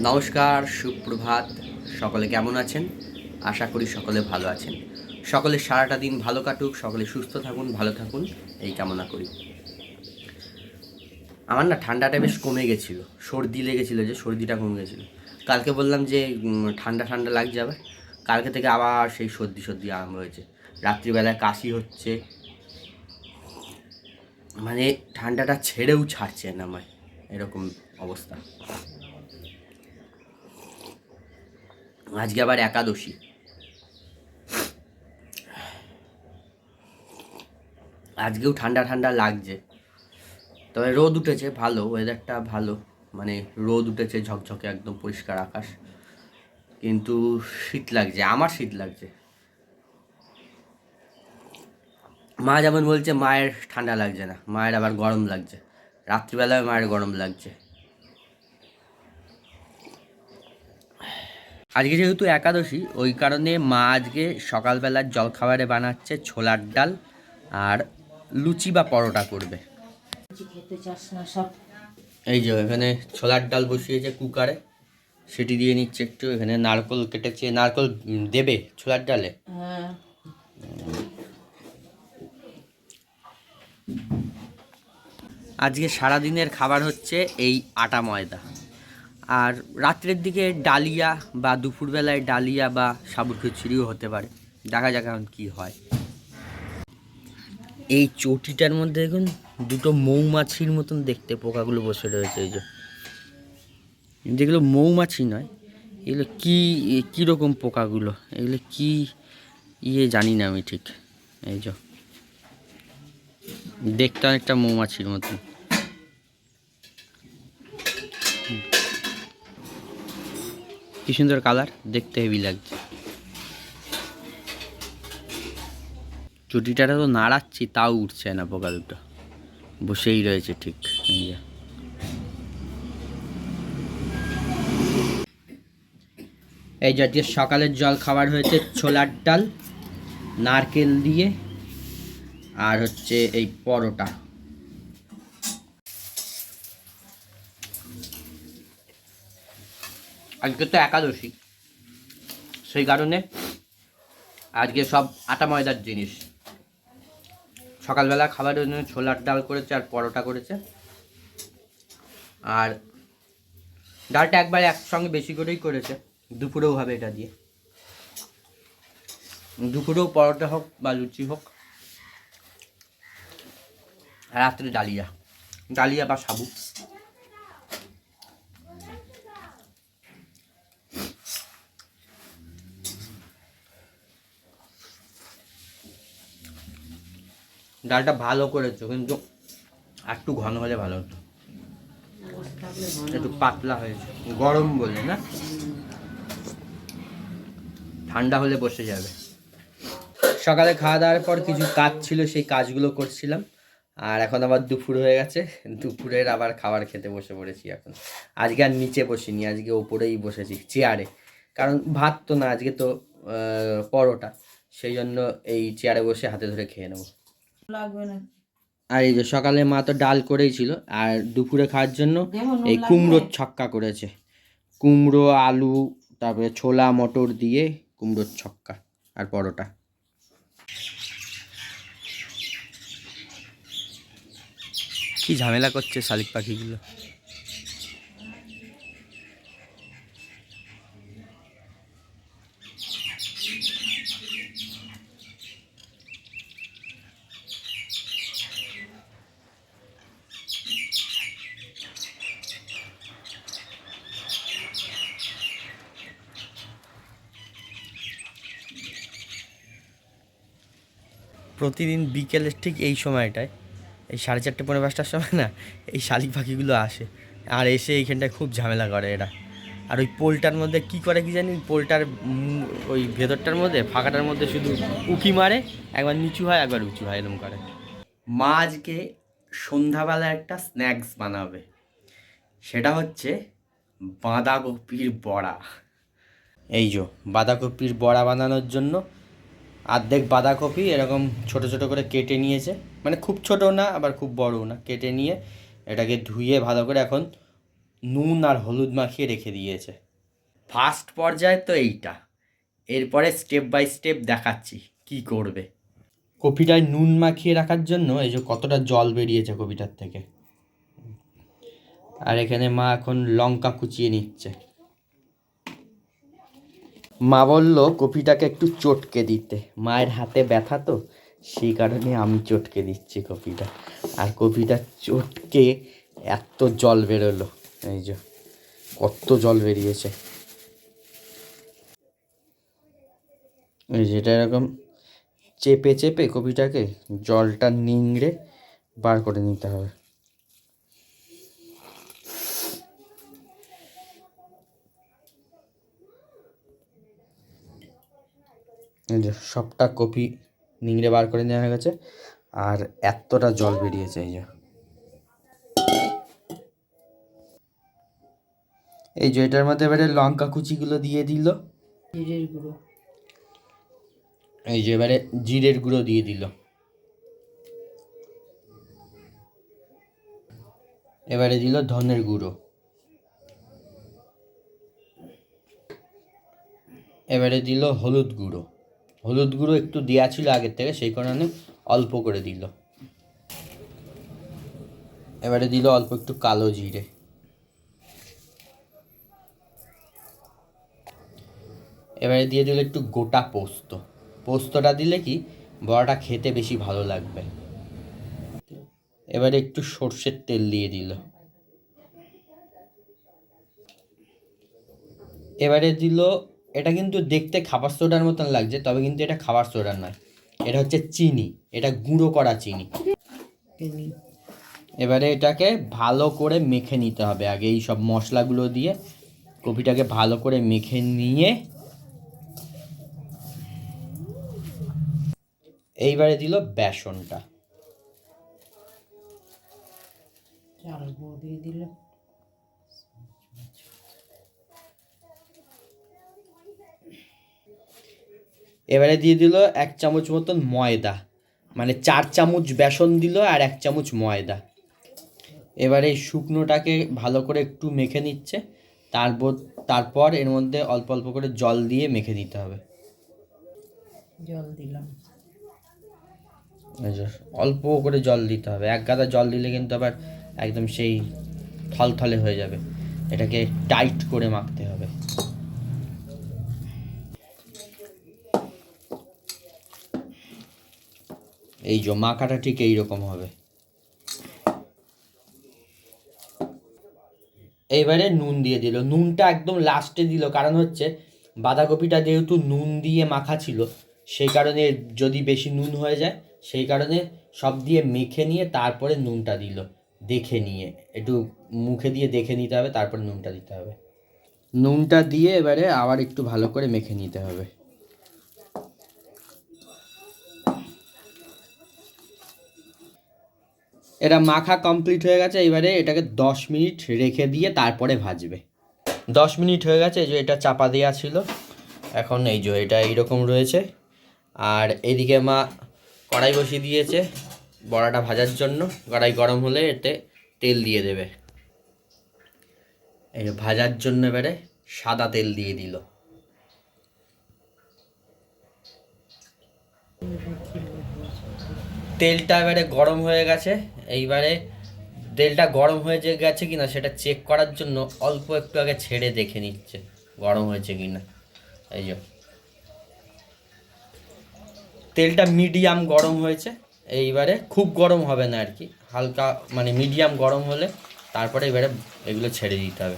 নমস্কার, সুপ্রভাত। সকলে কেমন আছেন? আশা করি সকলে ভালো আছেন। সকলে সারাটা দিন ভালো কাটুক, সকলে সুস্থ থাকুন, ভালো থাকুন, এই কামনা করি। আমার না ঠান্ডাটা বেশ কমে গেছিলো, সর্দি লেগেছিলো, যে সর্দিটা কমে গেছিলো। কালকে বললাম যে ঠান্ডা ঠান্ডা লাগছে আবার, কালকে থেকে আবার সেই সর্দি সর্দি আরম্ভ হয়েছে। রাত্রিবেলায় কাশি হচ্ছে, মানে ঠান্ডাটা ছেড়েও ছাড়ছে না আমায়, এরকম অবস্থা। আজকে আবার একাদশী, আজকেও ঠান্ডা ঠান্ডা লাগছে। তবে রোদ উঠেছে, ভালো ওয়েদারটা ভালো, মানে রোদ উঠেছে ঝকঝকে, একদম পরিষ্কার আকাশ, কিন্তু শীত লাগছে, আমার শীত লাগছে। মা যেমন বলছে মায়ের ঠান্ডা লাগছে না, মায়ের আবার গরম লাগছে, রাত্রিবেলায় মায়ের গরম লাগছে। আজকে যেহেতু একাদশী, ওই কারণে মা আজকে সকালবেলার জলখাবারে বানাচ্ছে ছোলার ডাল আর লুচি বা পরোটা করবে। এই যে এখানে ছোলার ডাল বসিয়েছে কুকারে, সেটি দিয়ে নিচ্ছে একটু। এখানে নারকোল কেটেছে, নারকোল দেবে ছোলার ডালে। আজকে সারাদিনের খাবার হচ্ছে এই আটা ময়দা, আর রাত্রের দিকে ডালিয়া বা দুপুরবেলায় ডালিয়া বা সাবুর খিচুড়িও হতে পারে, দেখা যাক এখন কী হয়। এই চটিটার মধ্যে দেখুন দুটো মৌমাছির মতন দেখতে পোকাগুলো বসে রয়েছে। এই যে যেগুলো মৌমাছি নয়, এগুলো কীরকম পোকাগুলো, এগুলো কি জানি না আমি ঠিক। এই যে দেখতে অনেকটা মৌমাছির মতন, কি সুন্দর কালার, দেখতে হেভি লাগছে। চটিটাটা তো নাড়াচ্ছি, তাও উঠছে না, পোকা দুটো বসেই রয়েছে ঠিক। এই জাতীয় সকালের জল খাবার হয়েছে ছোলার ডাল নারকেল দিয়ে, আর হচ্ছে এই পরোটা। আজকে তো একাদশী, সেই কারণে আজকে সব আটা ময়দার জিনিস। সকালবেলা খাবারের জন্য ছোলার ডাল করেছে আর পরোটা করেছে, আর ডালটা একবার একসঙ্গে বেশি করেই করেছে। দুপুরেও হবে এটা দিয়ে, দুপুরেও পরোটা হোক বা লুচি হোক, রাত্রে ডালিয়া, ডালিয়া বা সাবু। ডালটা ভালো করেছো, কিন্তু একটু ঘন হলে ভালো হতো, একটু পাতলা হয়েছে, গরম বলে না, ঠান্ডা হলে বসে যাবে। সকালে খাওয়া দাওয়ার পর কিছু কাজ ছিল, সেই কাজগুলো করছিলাম, আর এখন আবার দুপুর হয়ে গেছে, দুপুরের আবার খাবার খেতে বসে পড়েছি এখন। আজকে আর নিচে বসিনি, আজকে ওপরেই বসেছি চেয়ারে, কারণ ভাত তো না, আজকে তো পরোটা, সেই জন্য এই চেয়ারে বসে হাতে ধরে খেয়ে নেবো। লাগবে না। আর এই যে সকালে মা তো ডাল করেই ছিল, আর দুপুরে খাওয়ার জন্য এই কুমড়োর ছক্কা করেছে, কুমড়ো আলু তারপরে ছোলা মটর দিয়ে কুমড়োর ছক্কা আর পরোটা। কি ঝামেলা করছে শালিক পাখিগুলো। প্রতিদিন বিকেলের ঠিক এই সময়টায়, এই 4:30 পৌনে 5টার সময় না, এই শালিক পাখিগুলো আসে, আর এসে এইখানটায় খুব ঝামেলা করে এরা। আর ওই পোলটার মধ্যে কি করে কি জানি, পোলটার ওই ভেতরটার মধ্যে ফাঁকাটার মধ্যে শুধু উঁকি মারে, একবার নিচু হয় একবার উঁচু হয়, এরকম করে। মা আজকে সন্ধ্যাবেলা একটা স্ন্যাক্স বানাবে, সেটা হচ্ছে বাঁধাকপির বড়া। এই যে বাঁধাকপির বড়া বানানোর জন্য অর্ধেক বাঁধাকপি এরকম ছোট ছোট করে কেটে নিয়েছে, মানে খুব ছোট না আবার খুব বড়ও না, কেটে নিয়ে এটাকে ধুয়ে ভালো করে এখন নুন আর হলুদ মাখিয়ে রেখে দিয়েছে। ফার্স্ট পর্যায়ে তো এইটা, এরপরে স্টেপ বাই স্টেপ দেখাচ্ছি কি করবে। কপিটায় নুন মাখিয়ে রাখার জন্য এই যে কতটা জল বেরিয়েছে কপিটার থেকে। আর এখানে মা এখন লঙ্কা কুচিয়ে নিচ্ছে। মা বলল কপিটাকে একটু চটকে দিতে, মায়ের হাতে ব্যথা তো সেই কারণে আমি চটকে দিচ্ছি কপিটা। আর কপিটা চটকে এত জল বেরোলো, এই যে কত জল বেরিয়েছে। এই যেটা এরকম চেপে চেপে কপিটাকে জলটা নিংড়ে বার করে নিতে হবে। এই যে সবটা কপি নিংড়ে বার করে নেওয়া হয়ে গেছে, আর এতটা জল বেরিয়েছে। এই যে এটার মধ্যে এবারে লঙ্কা কুচিগুলো দিয়ে দিল, জিরের গুঁড়ো, এই যে এবারে জিরের গুঁড়ো দিয়ে দিল। এবারে দিল ধনের গুঁড়ো, এবারে দিল হলুদ গুঁড়ো। হলুদ গুঁড়ো একটু দেওয়া ছিল আগের থেকে, সেই কারণে অল্প করে দিল। এবারে দিল অল্প একটু কালো জিরে। এবারে দিয়ে দিল একটু গোটা পোস্ত। পোস্তটা দিলে কি বড়াটা খেতে বেশি ভালো লাগবে। এবারে একটু সর্ষের তেল দিয়ে দিল। এবারে দিল, এটা কিন্তু দেখতে খাবার সোডার মতন লাগছে, তবে কিন্তু এটা খাবার সোডা নয়, এটা হচ্ছে চিনি, এটা গুঁড়ো করা চিনি। এবারে এটাকে ভালো করে মেখে নিতে হবে আগে, এই সব মশলাগুলো দিয়ে কপিটাকে ভালো করে মেখে নিয়ে এইবারে দিল বেসনটা। দিয়ে দিল, এবারে দিয়ে দিল 1 চামচ মতন ময়দা, মানে 4 চামচ বেসন দিল আর 1 চামচ ময়দা। এবারে এই শুকনোটাকে ভালো করে একটু মেখে নিচ্ছে, তারপর এর মধ্যে অল্প অল্প করে জল দিয়ে মেখে দিতে হবে। জল দিলাম, অল্প করে জল দিতে হবে, এক গাদা জল দিলে কিন্তু আবার একদম সেই থলথলে হয়ে যাবে, এটাকে টাইট করে মাখতে হবে। এই যে মাখাটা ঠিক এইরকম হবে। এইবারে নুন দিয়ে দিল, নুনটা একদম লাস্টে দিল, কারণ হচ্ছে বাঁধাকপিটা যেহেতু নুন দিয়ে মাখা ছিল, সেই কারণে যদি বেশি নুন হয়ে যায়, সেই কারণে সব দিয়ে মেখে নিয়ে তারপরে নুনটা দিল, দেখে নিয়ে একটু মুখে দিয়ে দেখে নিতে হবে, তারপর নুনটা দিতে হবে। নুনটা দিয়ে এবারে আবার একটু ভালো করে মেখে নিতে হবে। এটা মাখা কমপ্লিট হয়ে গেছে, এবারে এটাকে 10 মিনিট রেখে দিয়ে তারপরে ভাজবে। 10 মিনিট হয়ে গেছে, এই যে এটা চাপা দেওয়া ছিল, এখন এই যে এটা এইরকম রয়েছে। আর এদিকে মা কড়াই বসিয়ে দিয়েছে বড়াটা ভাজার জন্য, কড়াই গরম হলে এতে তেল দিয়ে দেবে। এই যে ভাজার জন্য এবারে সাদা তেল দিয়ে দিল। তেলটা এবারে গরম হয়ে গেছে, এইবারে তেলটা গরম হয়ে গেছে কিনা সেটা চেক করার জন্য অল্প একটু আগে ছেড়ে দেখে নিচ্ছে গরম হয়েছে কিনা। এই যে তেলটা মিডিয়াম গরম হয়েছে, এইবারে খুব গরম হবে না আর কি, হালকা মানে মিডিয়াম গরম হলে তারপরে এবারে এগুলো ছেড়ে দিতে হবে।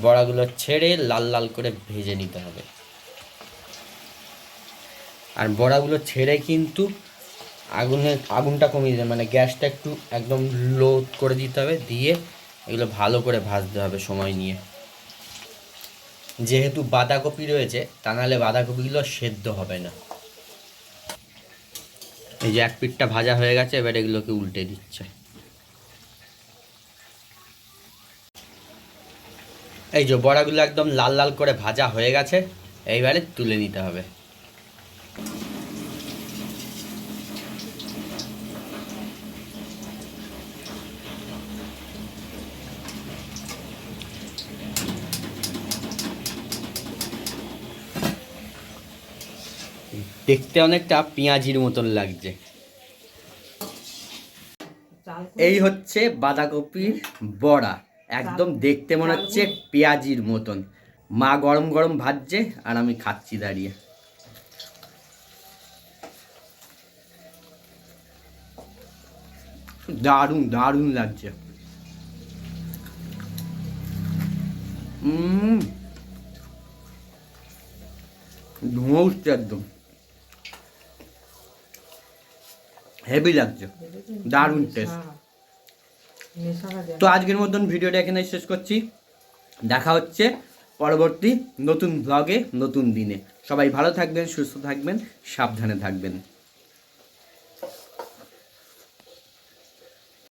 বড়াগুলো ছেড়ে লাল লাল করে ভেজে নিতে হবে। আর বড়াগুলো ছেড়ে কিন্তু আগুনটা কমিয়ে দিতে, মানে গ্যাসটা একটু একদম লো করে দিতে হবে, দিয়ে এগুলো ভালো করে ভাজতে হবে সময় নিয়ে। যেহেতু বাঁধাকপি রয়েছে, তা নাহলে বাঁধাকপিগুলো সেদ্ধ হবে না। এই যে এক পিঠটা ভাজা হয়ে গেছে, এবার এগুলোকে উল্টে দিচ্ছে। এই যে বড়াগুলো একদম লাল লাল করে ভাজা হয়ে গেছে, এইবারে তুলে নিতে হবে। দেখতে অনেকটা পেঁয়াজির মতন লাগছে। এই হচ্ছে বাঁধাকপির বড়া, একদম দেখতে মনে হচ্ছে পেঁয়াজির মতন। মা গরম গরম ভাজছে আর আমি খাচ্ছি দাঁড়িয়ে। দারুণ দারুণ লাগছে। ধোঁয়া উঠছে একদম, হেভি লাগছে, দারুণ টেস্ট। তো আজকের মতন ভিডিওটা এখানে শেষ করছি। দেখা হচ্ছে পরবর্তী নতুন ব্লগে নতুন দিনে। সবাই ভালো থাকবেন, সুস্থ থাকবেন, সাবধানে থাকবেন।